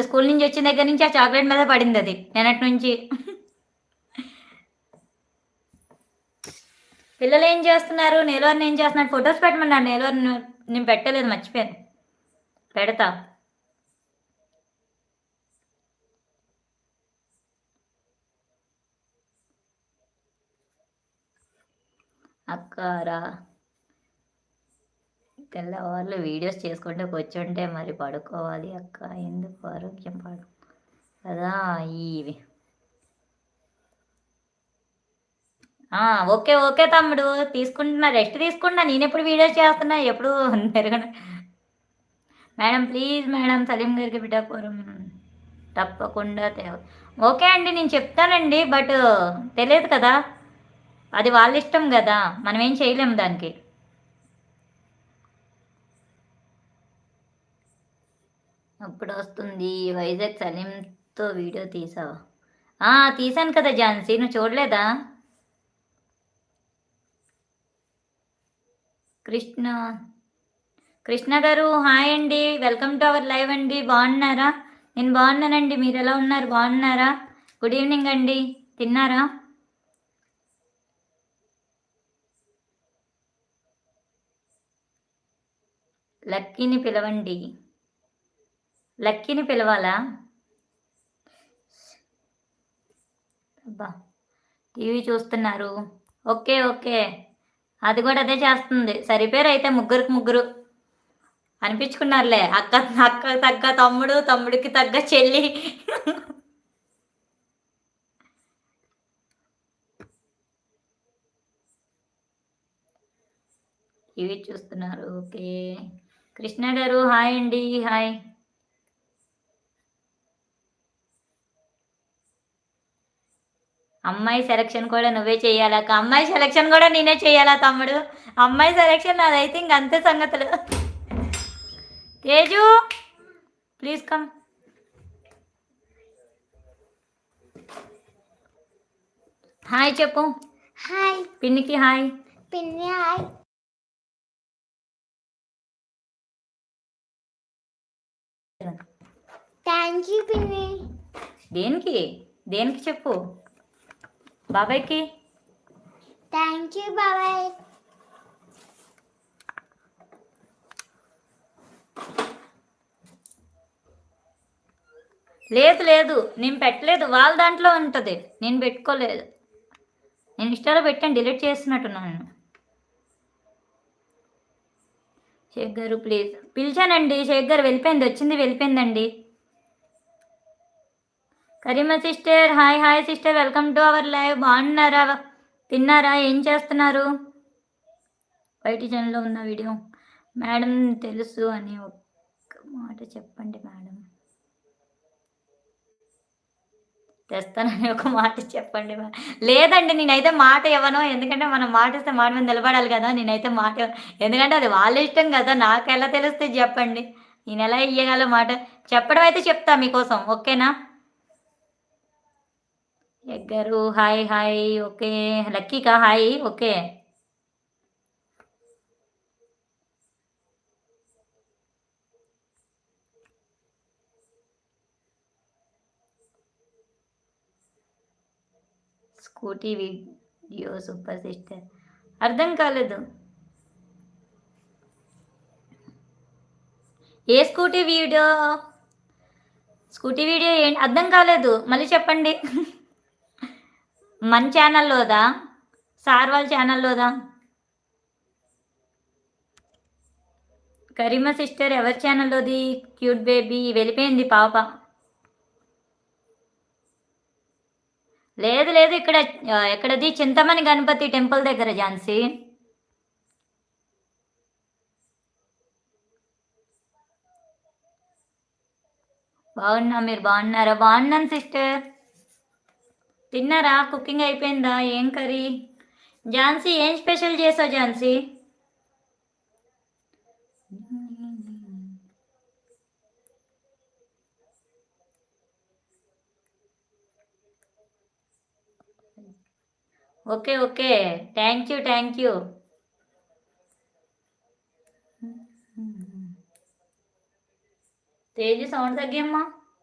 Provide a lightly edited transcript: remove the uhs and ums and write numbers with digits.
School నుంచి వచ్చిన దగ్గర నుంచి ఆ చాక్లెట్ మీద పడింది అది నిన్నటి నుంచి. పిల్లలు ఏం చేస్తున్నారు? నీలవర్ని ఏం చేస్తున్నారు? ఫొటోస్ పెట్టమన్నాడు నీలవర్ని. నేను పెట్టలేదు, మర్చిపోయాను. పెడతా. అక్కారా తెల్లవాళ్ళు వీడియోస్ చేసుకుంటే కూర్చుంటే మరి పడుకోవాలి అక్క, ఎందుకు ఆరోగ్యం పాడు కదా. ఈ ఓకే ఓకే తమ్ముడు, తీసుకుంటున్నా, రెస్ట్ తీసుకుంటున్నా. నేను ఎప్పుడు వీడియోస్ చేస్తున్నా, ఎప్పుడు పెరగను. మేడం ప్లీజ్ మేడం, సలీం గారికి పిఠాపురం తప్పకుండా ఓకే అండి, నేను చెప్తానండి. బట్ తెలియదు కదా, అది వాళ్ళ ఇష్టం కదా, మనం ఏం చేయలేము దానికి. అప్పుడు వస్తుంది. వైజాగ్ సలీంతో వీడియో తీసావా? తీసాను కదా ఝాన్సీ, నువ్వు చూడలేదా? కృష్ణ కృష్ణ గారు హాయ్ అండి, వెల్కమ్ టు అవర్ లైవ్ అండి. బాగున్నారా? నేను బాగున్నానండి, మీరు ఎలా ఉన్నారు? బాగున్నారా? గుడ్ ఈవినింగ్ అండి, తిన్నారా? లక్కీని పిలవండి. లక్కీని పిలవాలా? అబ్బా, టీవీ చూస్తున్నారు. ఓకే ఓకే, అది కూడా అదే చేస్తుంది. సరిపోయారు అయితే, ముగ్గురికి ముగ్గురు అనిపించుకున్నారులే. అక్క అక్క తగ్గ తమ్ముడు, తమ్ముడికి తగ్గ చెల్లి. టీవీ చూస్తున్నారు. ఓకే, కృష్ణ గారు హాయ్ అండి, హాయ్. అమ్మాయి సెలక్షన్ కూడా నువ్వే చేయాలా? అమ్మాయి సెలక్షన్ కూడా నేనే చేయాలా తమ్ముడు? అమ్మాయి సెలక్షన్ నాదైతే ఇంక అంతే సంగతులు. Teju please come. హాయ్ చెప్పు. హాయ్ పిన్నికి. హాయ్ పిన్ని. హాయ్. థ్యాంక్ యూ పిన్ని. దేనికి దేనికి చెప్పు. బాబాయ్కి థ్యాంక్ యూ బాబాయ్. లేదు లేదు, నేను పెట్టలేదు, వాళ్ళ దాంట్లో ఉంటుంది, నేను పెట్టుకోలేదు. నేను ఇన్స్టాలో పెట్టాను, డిలీట్ చేస్తున్నట్టున్నాను. షేక్ గారు ప్లీజ్. పిలిచానండి, షేక్ గారు వెళ్ళిపోయింది, వచ్చింది వెళ్ళిపోయిందండి. Karima sister hi hi sister, welcome to our live. బాగున్నారా? తిన్నారా? ఏం చేస్తున్నారు? బయటి ఛానల్లో ఉన్న వీడియో మేడం తెలుసు అని ఒక్క మాట చెప్పండి మేడం. తెస్తానని ఒక మాట చెప్పండి మేడం. లేదండి, నేనైతే మాట ఇవ్వను, ఎందుకంటే మనం మాట ఇస్తే మాట మీద నిలబడాలి కదా. నేనైతే మాట ఎందుకంటే అది వాళ్ళ ఇష్టం కదా, నాకు ఎలా తెలుస్తుంది చెప్పండి. నేను ఎలా ఇయ్యగల మాట? చెప్పడం అయితే చెప్తా మీకోసం, ఓకేనా? ఎగ్గారు హాయ్ హాయ్. ఓకే, లక్కీకా hi. Okay, scooty video super sister. అర్థం కాలేదు. ఏ స్కూటీ వీడియో? స్కూటీ వీడియో ఏంటి? అర్థం కాలేదు, మళ్ళీ చెప్పండి. మన ఛానల్లోదా? సార్ వాళ్ళ ఛానల్లోదా? కరీమా సిస్టర్ ఎవరి ఛానల్లోది? క్యూట్ బేబీ వెళ్ళిపోయింది పాప. లేదు లేదు, ఇక్కడ ఎక్కడది? చింతమణి గణపతి టెంపుల్ దగ్గర ఝాన్సీ. బాగున్నా, మీరు బాగున్నారా? బాగున్నాను సిస్టర్. తిన్నారా? కుకింగ్ అయిపోయిందా? ఏం కర్రీ? ఝాన్సీ ఏం స్పెషల్ చేసావు Jhansi? Okay okay, thank you thank you. Teju sound తగ్గమ్మా.